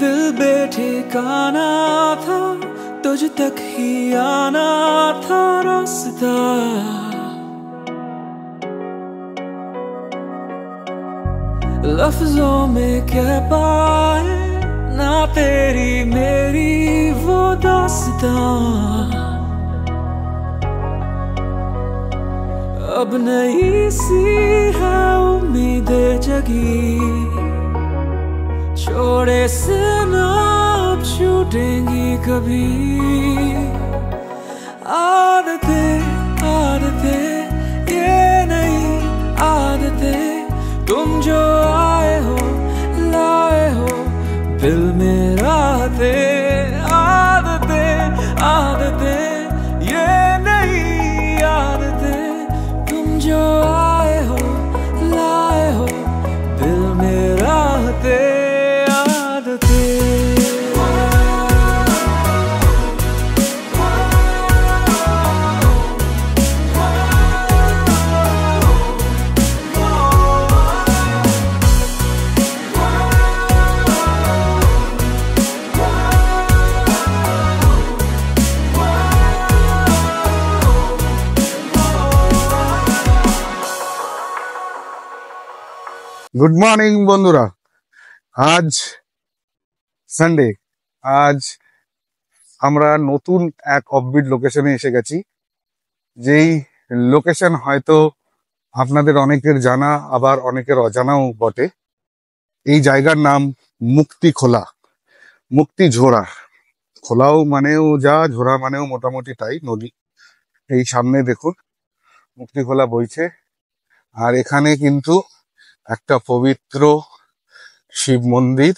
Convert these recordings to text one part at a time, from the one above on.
दिल बेठिकाना था, तुझ तक ही आना था रास्ता। लफ्जों में कह पाए ना तेरी मेरी वो दास्तां। अब नई सी है उम्मीदें जगी, छोड़े से ना अब छूटेंगी कभी। आदतें आदतें ये नहीं आदतें, तुम जो आए हो लाए हो दिल में राहतें। आदतें आदतें ये नहीं आदतें, तुम जो आए हो लाए हो दिल में राहतें। গুড মর্নিং বন্ধুরা, আজ সানডে। আজ আমরা নতুন এক অফবিট লোকেশনে এসে গেছি, যেই লোকেশন হয়তো আপনাদের অনেকের জানা আবার অনেকের অজানাও বটে। এই জায়গার নাম মুক্তি খোলা, মুক্তি ঝোড়া। খোলাও মানেও যা, ঝোড়া মানেও মোটামুটি তাই, নদী। এই সামনে দেখুন মুক্তি খোলা বইছে, আর এখানে কিন্তু একটা পবিত্র শিব মন্দির।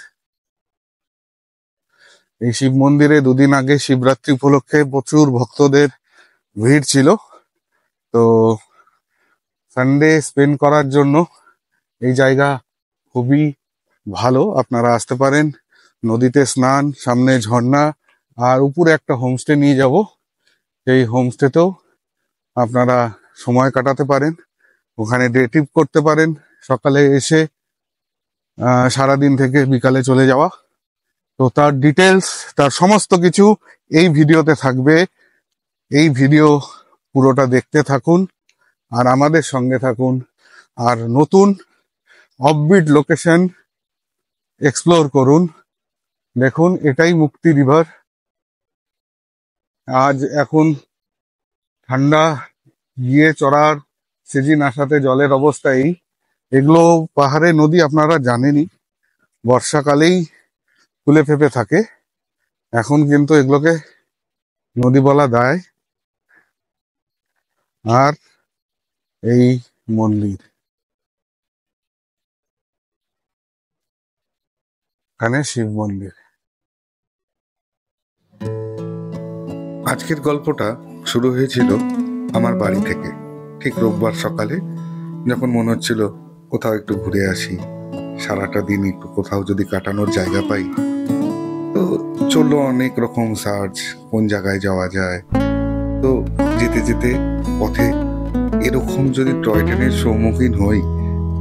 এই শিব মন্দিরে দুদিন আগে শিবরাত্রি উপলক্ষে প্রচুর ভক্তদের ভিড় ছিল। তো সানডে স্পেন্ড করার জন্য এই জায়গা খুবই ভালো, আপনারা আসতে পারেন। নদীতে স্নান, সামনে ঝর্ণা, আর উপরে একটা হোমস্টে নিয়ে যাব। এই হোমস্টেতেও আপনারা সময় কাটাতে পারেন, ওখানে ডে ট্রিপ করতে পারেন। সকালে এসে সারাদিন থেকে বিকালে চলে যাওয়া। তো তার ডিটেলস, তার সমস্ত কিছু এই ভিডিওতে থাকবে। এই ভিডিও পুরোটা দেখতে থাকুন আর আমাদের সঙ্গে থাকুন, আর নতুন অফবিট লোকেশন এক্সপ্লোর করুন। দেখুন এটাই মুক্তি রিভার। আজ এখন ঠান্ডা গিয়ে চড়ার সিজন আসাতে জলের অবস্থা এই। এগুলো পাহাড়ে নদী, আপনারা জানেনই, বর্ষাকালেই ফুলে ফেপে থাকে। এখন কিন্তু এগুলোকে নদী বলা দায়। আর এই মন্দির, এখানে শিব মন্দির। আজকের গল্পটা শুরু হয়েছিল আমার বাড়ি থেকে। ঠিক রোববার সকালে যখন মনে হচ্ছিল কোথাও একটু ঘুরে আসি, সারাটা দিন একটু কোথাও যদি কাটানোর জায়গা পাই। তো চললো অনেক রকম সার্চ, কোন জায়গায় যাওয়া যায়। তো যেতে যেতে পথে এরকম যদি টয় ট্রেনের সম্মুখীন হই,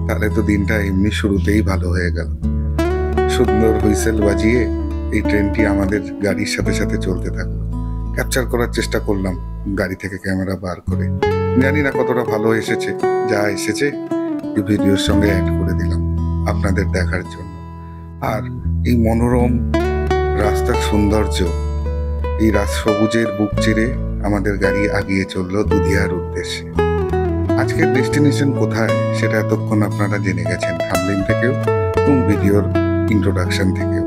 তাহলে তো দিনটা এমনি শুরুতেই ভালো হয়ে গেল। সুন্দর হুইসেল বাজিয়ে এই ট্রেনটি আমাদের গাড়ির সাথে সাথে চলতে থাকলো। ক্যাপচার করার চেষ্টা করলাম গাড়ি থেকে ক্যামেরা বার করে। জানি না কতটা ভালো এসেছে, যা এসেছে এই ভিডিওর সঙ্গে অ্যাড করে দিলাম আপনাদের দেখার জন্য। আর এই মনোরম রাস্তার সৌন্দর্য, এই সবুজের বুক চিরে আমাদের গাড়ি আগিয়ে চললো দুধিয়ার উদ্দেশ্যে। আজকের ডেস্টিনেশন কোথায় সেটা এতক্ষণ আপনারা জেনে গেছেন থাম্বনেইল থেকেও এবং ভিডিওর ইন্ট্রোডাকশন থেকেও।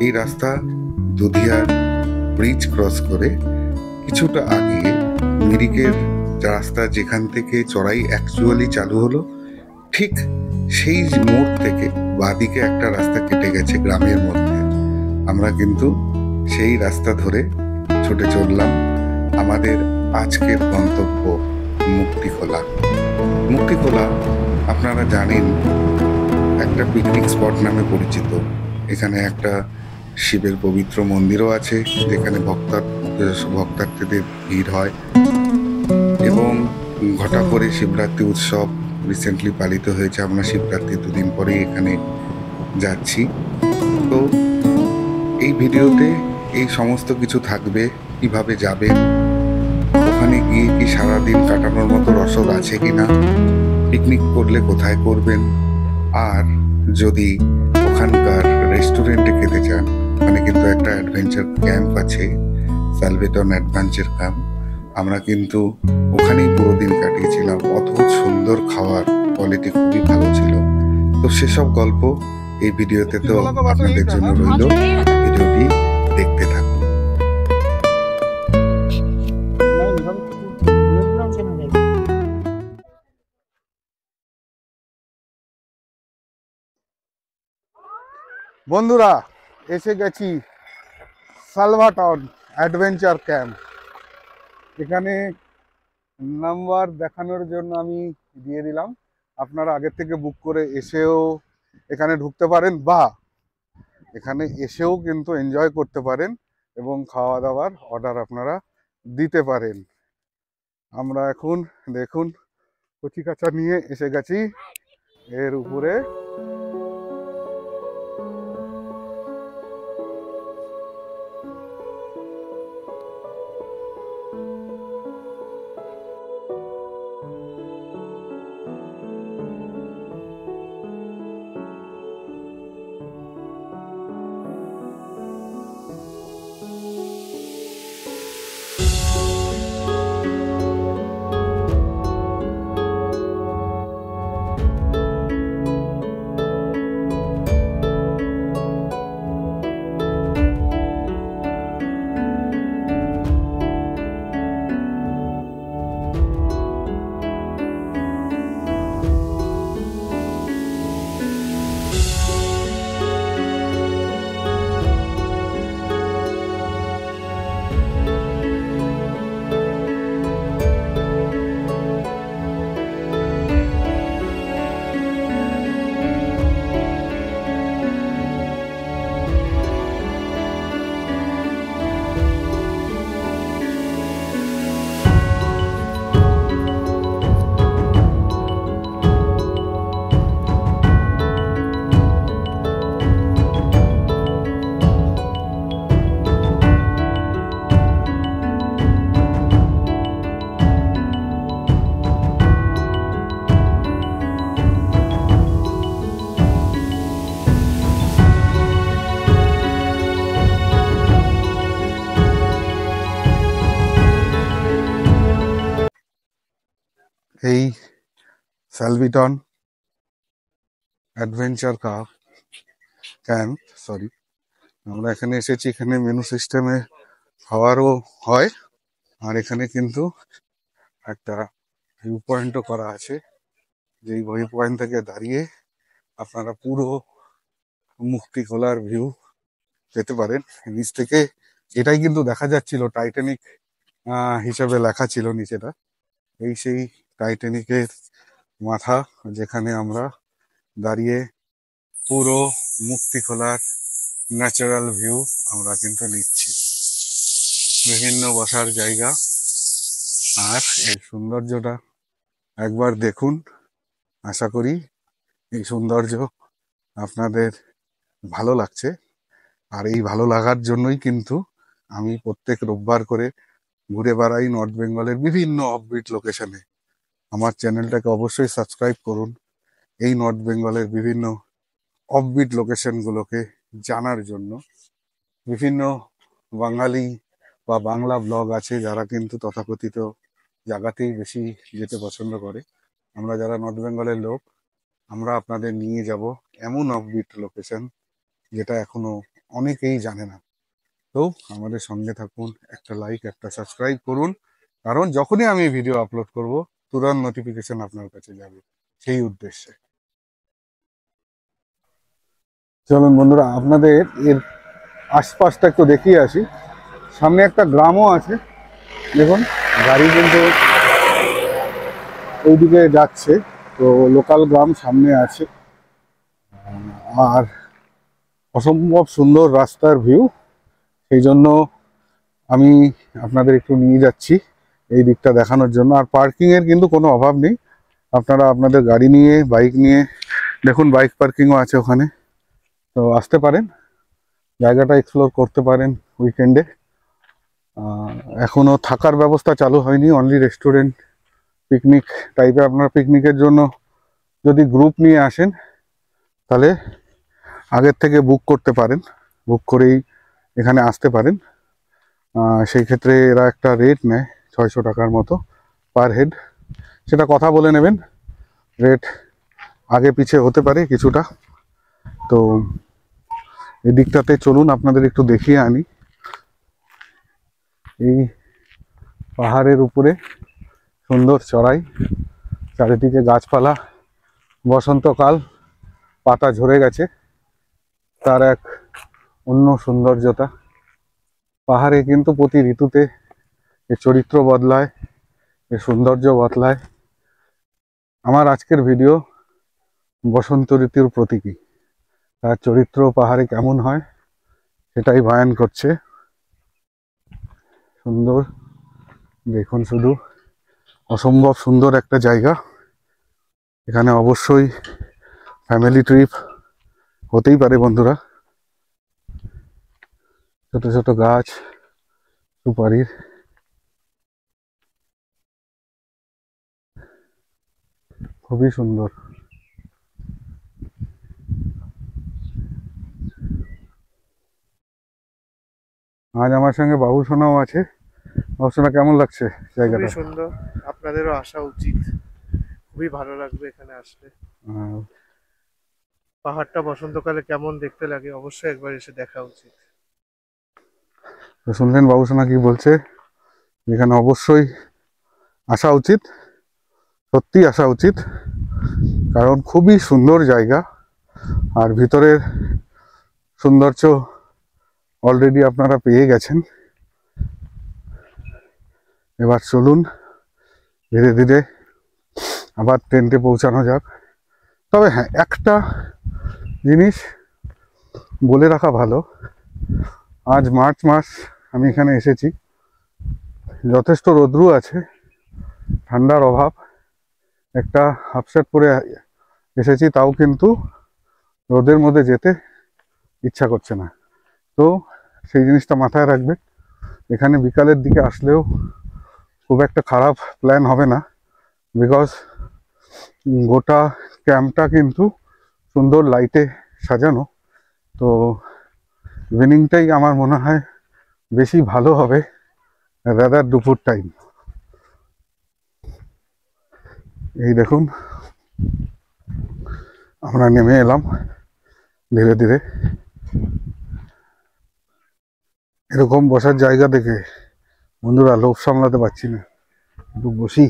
এই রাস্তা দুধিয়ার ব্রিজ ক্রস করে কিছুটা আগিয়ে মিরিকের রাস্তা, যেখান থেকে চড়াই অ্যাকচুয়ালি চালু হলো, ঠিক সেই মোড় থেকে বাঁদিকে একটা রাস্তা কেটে গেছে গ্রামের মধ্যে। আমরা কিন্তু সেই রাস্তা ধরে ছুটে চললাম আমাদের আজকের গন্তব্য মুক্তিখোলা। মুক্তিখোলা আপনারা জানেন একটা পিকনিক স্পট নামে পরিচিত। এখানে একটা শিবের পবিত্র মন্দিরও আছে, যেখানে ভক্তার্থীদের ভিড় হয়। এবং ঘটা করে শিবরাত্রি উৎসব রিসেন্টলি পালিত হয়েছে। আমরা শিবরাত্রি দুদিন পরেই এখানে যাচ্ছি। তো এই ভিডিওতে এই সমস্ত কিছু থাকবে, কিভাবে যাবেন, ওখানে গিয়ে কি সারাদিন কাটানোর মতো রসদ আছে কিনা, পিকনিক করলে কোথায় করবেন, আর যদি ওখানকার রেস্টুরেন্টে খেতে চান, ওখানে কিন্তু একটা অ্যাডভেঞ্চার ক্যাম্প আছে, সালভেটন অ্যাডভেঞ্চার ক্যাম্প। আমরা কিন্তু ওখানেই পুরো দিন কাটিয়েছিলাম। অদ্ভুত সুন্দর খাওয়ার, কোয়ালিটি খুবই ভালো ছিল। তো সেসব গল্প এই ভিডিওতে তো আপনাদের জন্য রইল, ভিডিওটি দেখতে থাকুন। বন্ধুরা, এসে গেছি সালভাটন অ্যাডভেঞ্চার ক্যাম্প। এখানে নাম্বার দেখানোর জন্য আমি দিয়ে দিলাম, আপনারা আগের থেকে বুক করে এসেও এখানে ঢুকতে পারেন, বা এখানে এসেও কিন্তু এনজয় করতে পারেন এবং খাওয়া দাওয়ার অর্ডার আপনারা দিতে পারেন। আমরা এখন দেখুন কচি কাঁচা নিয়ে এসে গেছি এর উপরে। এই সালভিটন অ্যাডভেঞ্চার ক্যাম্প, আমরা এখানে এসেছি। এখানে মেনু সিস্টেমে খাওয়ারও হয়, আর এখানে কিন্তু একটা ভিউ পয়েন্টও করা আছে, যেই ভিউ পয়েন্ট থেকে দাঁড়িয়ে আপনারা পুরো মুক্তি খোলার ভিউ পেতে পারেন নিচ থেকে। এটাই কিন্তু দেখা যাচ্ছিল টাইটানিক হিসাবে লেখা ছিল নিচেটা, এই সেই টাইটানিকের মাথা, যেখানে আমরা দাঁড়িয়ে পুরো মুক্তি খোলার ন্যাচারাল ভিউ আমরা কিন্তু নিচ্ছি। বিভিন্ন বসার জায়গা, আর এই সৌন্দর্যটা একবার দেখুন। আশা করি এই সৌন্দর্য আপনাদের ভালো লাগছে, আর এই ভালো লাগার জন্যই কিন্তু আমি প্রত্যেক রোববার করে ঘুরে বেড়াই নর্থ বেঙ্গলের বিভিন্ন অফবিট লোকেশনে। আমার চ্যানেলটাকে অবশ্যই সাবস্ক্রাইব করুন এই নর্থ বেঙ্গলের বিভিন্ন অফবিট লোকেশনগুলোকে জানার জন্য। বিভিন্ন বাঙালি বা বাংলা ব্লগ আছে যারা কিন্তু তথাকথিত জায়গাতেই বেশি যেতে পছন্দ করে। আমরা যারা নর্থ বেঙ্গলের লোক, আমরা আপনাদের নিয়ে যাব এমন অফবিট লোকেশন যেটা এখনো অনেকেই জানে না। তো আমাদের সঙ্গে থাকুন, একটা লাইক, একটা সাবস্ক্রাইব করুন, কারণ যখনই আমি ভিডিও আপলোড করব তুরন্ত নোটিফিকেশন আপনার কাছে যাবে, সেই উদ্দেশ্যে। চলুন বন্ধুরা, আপনাদের এর আশপাশটা একটু দেখিয়ে আসি। সামনে একটা গ্রামও আছে, দেখুন গাড়ি কিন্তু ওইদিকে যাচ্ছে, তো লোকাল গ্রাম সামনে আছে। আর অসম্ভব সুন্দর রাস্তার ভিউ, সেই জন্য আমি আপনাদের একটু নিয়ে যাচ্ছি এই দিকটা দেখানোর জন্য। আর পার্কিংয়ের কিন্তু কোনো অভাব নেই, আপনারা আপনাদের গাড়ি নিয়ে, বাইক নিয়ে, দেখুন বাইক পার্কিংও আছে ওখানে, তো আসতে পারেন। জায়গাটা এক্সপ্লোর করতে পারেন উইকেন্ডে। এখনো থাকার ব্যবস্থা চালু হয়নি, অনলি রেস্টুরেন্ট, পিকনিক টাইপের। আপনারা পিকনিকের জন্য যদি গ্রুপ নিয়ে আসেন তাহলে আগের থেকে বুক করতে পারেন, বুক করেই এখানে আসতে পারেন। সেই ক্ষেত্রে এরা একটা রেট নেয় 600 টাকার মতো পার হেড, সেটা কথা বলে নেবেন, রেট আগে পিছে হতে পারে কিছুটা। তো এই দিকটাতে চলুন আপনাদের একটু দেখিয়ে আনি। এই পাহাড়ের উপরে সুন্দর চড়াই, চারিদিকে গাছপালা, বসন্তকাল, পাতা ঝরে গেছে, তার এক অন্য সৌন্দর্যতা। পাহাড়ে কিন্তু প্রতি ঋতুতে এর চরিত্র বদলায়, এর সৌন্দর্য বদলায়। আমার আজকের ভিডিও বসন্ত ঋতুর প্রতীকী, তার চরিত্র পাহাড়ে কেমন হয় সেটাই বয়ান করছে। সুন্দর, দেখুন শুধু, অসম্ভব সুন্দর একটা জায়গা। এখানে অবশ্যই ফ্যামিলি ট্রিপ হতেই পারে বন্ধুরা। ছোট ছোট গাছ, সুপারির, খুবই সুন্দর। আজ আমার সঙ্গে বাবু সোনাও আছে। বাবু সোনা, কেমন লাগছে জায়গাটা? খুবই সুন্দর, আপনাদেরও আসা উচিত, খুবই ভালো লাগবে এখানে আসলে। পাহাড়টা বসন্তকালে কেমন দেখতে লাগে অবশ্যই একবার এসে দেখা উচিত। তো শুনলেন বাবু সোনা কি বলছে, এখানে অবশ্যই আসা উচিত, সত্যি আসা উচিত, কারণ খুবই সুন্দর জায়গা। আর ভিতরের সৌন্দর্য অলরেডি আপনারা পেয়ে গেছেন। এবার চলুন ধীরে ধীরে আবার টেন্টে পৌঁছানো যাক। তবে হ্যাঁ, একটা জিনিস বলে রাখা ভালো, আজ মার্চ মাস, আমি এখানে এসেছি, যথেষ্ট রৌদ্র আছে, ঠান্ডার অভাব, একটা হাফ শার্ট পরে এসেছি, তাও কিন্তু রোদের মধ্যে যেতে ইচ্ছা করছে না। তো সেই জিনিসটা মাথায় রাখবে। এখানে বিকালের দিকে আসলেও খুব একটা খারাপ প্ল্যান হবে না, বিকজ গোটা ক্যাম্পটা কিন্তু সুন্দর লাইটে সাজানো। তো ইভিনিংটাই আমার মনে হয় বেশি ভালো হবে রাদার দুপুর টাইম। এই দেখুন আমরা নেমে এলাম ধীরে ধীরে। এরকম বসার জায়গা দেখে বন্ধুরা লোভ সামলাতে পারছি না, একটু বসি।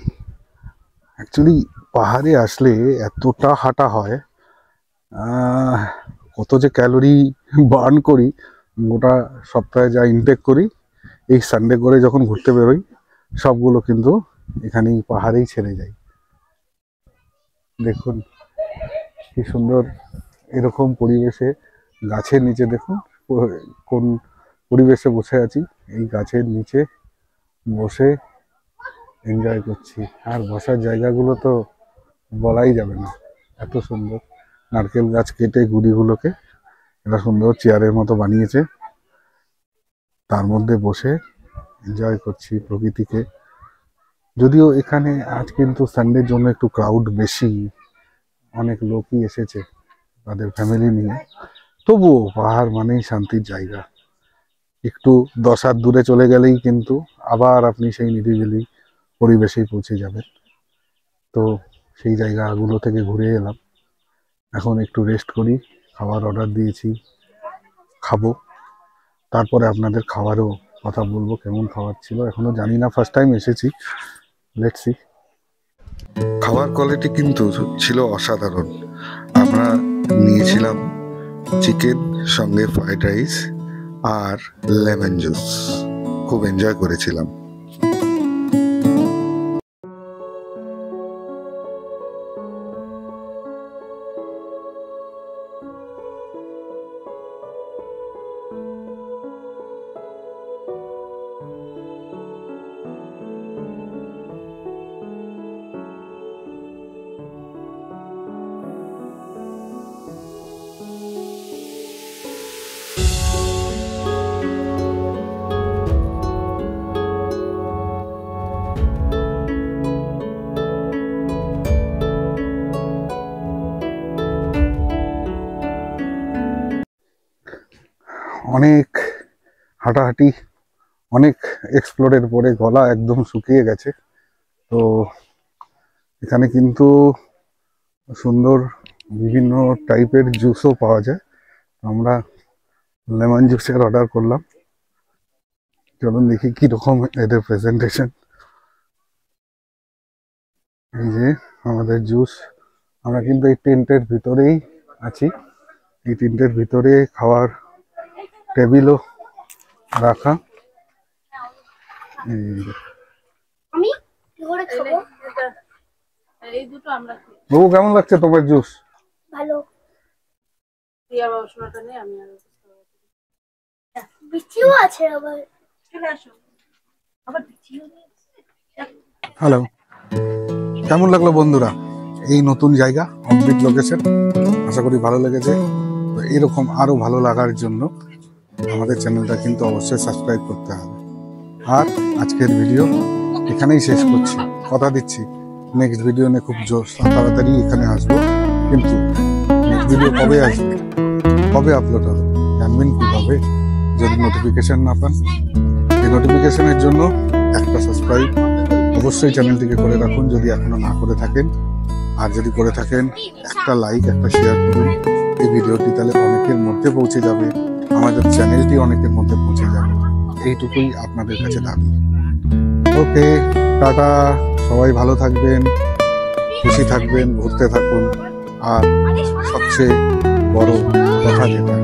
অ্যাকচুয়ালি পাহাড়ে আসলে এতটা হাঁটা হয়, কত যে ক্যালোরি বার্ন করি, গোটা সপ্তাহে যা ইনটেক করি, এই সানডে করে যখন ঘুরতে বেরোই সবগুলো কিন্তু এখানেই পাহাড়েই ছেড়ে যাই। দেখুন কি সুন্দর, এরকম পরিবেশে গাছের নিচে, দেখুন কোন পরিবেশে বসে আছি, এই গাছের নিচে বসে এনজয় করছি। আর বসার জায়গাগুলো তো বলাই যাবে না, এত সুন্দর। নারকেল গাছ কেটে গুড়িগুলোকে এটা সুন্দর চেয়ারের মতো বানিয়েছে, তার মধ্যে বসে এনজয় করছি প্রকৃতিকে। যদিও এখানে আজ কিন্তু সানডের জন্য একটু ক্রাউড বেশি, অনেক লোকই এসেছে তাদের ফ্যামিলি নিয়ে, তবুও পাহাড় মানেই শান্তির জায়গা। একটু 10 হাত দূরে চলে গেলেই কিন্তু আবার আপনি সেই নিরিবিলি পরিবেশেই পৌঁছে যাবেন। তো সেই জায়গাগুলো থেকে ঘুরে এলাম, এখন একটু রেস্ট করি, খাবার অর্ডার দিয়েছি, খাবো, তারপরে আপনাদের খাবারও কথা বলবো কেমন খাবার ছিল। এখনো জানি না, ফার্স্ট টাইম এসেছি, লেটস সি। খাবার কোয়ালিটি কিন্তু ছিল অসাধারণ। আমরা নিয়েছিলাম চিকেন, সঙ্গে ফ্রাইড রাইস আর লেমন জুস, খুব এনজয় করেছিলাম। অনেক হাঁটাহাঁটি, অনেক এক্সপ্লোরের পরে গলা একদম শুকিয়ে গেছে। তো এখানে কিন্তু সুন্দর বিভিন্ন টাইপের জুসও পাওয়া যায়। আমরা লেমন জুসের অর্ডার করলাম। চলুন দেখি কিরকম এদের প্রেজেন্টেশন। এই যে আমাদের জুস, আমরা কিন্তু এই টেন্টের ভিতরেই আছি। এই টেন্টের ভিতরে খাওয়ার টেবিলও রাখা। আমি কি করে খাবো? এই দুটো আমরা বাবু কেমন লাগছে তোমার জুস? ভালো। প্রিয়া বাবুসোনাটা নেই, আমি আর বিচিও আছে আবার। চলে আসো, আবার বিচিও নেই। হ্যালো, কেমন লাগলো বন্ধুরা এই নতুন জায়গা, অফবিট লোকেশন? আশা করি ভালো লেগেছে। তো এরকম আরো ভালো লাগার জন্য আমাদের চ্যানেলটা কিন্তু অবশ্যই সাবস্ক্রাইব করতে হবে। আর আজকের ভিডিও এখানেই শেষ করছি, কথা দিচ্ছি নেক্সট ভিডিও নিয়ে খুব তাড়াতাড়ি এখানে আসবো। কিন্তু নেক্সট ভিডিও কবে আসবে, কবে আপলোড হবে জানবেন কিভাবে? যদি নোটিফিকেশন না পান, এই নোটিফিকেশনের জন্য একটা সাবস্ক্রাইব অবশ্যই চ্যানেলটিকে করে রাখুন যদি এখনো না করে থাকেন। আর যদি করে থাকেন একটা লাইক, একটা শেয়ার করুন এই ভিডিওটি, তাহলে অনেকের মধ্যে পৌঁছে যাবে, আমাদের চ্যানেলটি অনেকের মধ্যে পৌঁছে যাবে। এইটুকুই আপনাদের কাছে দাবি। ওকে, টাটা, সবাই ভালো থাকবেন, খুশি থাকবেন, ঘুরতে থাকুন। আর সবচেয়ে বড় কথা যেটা,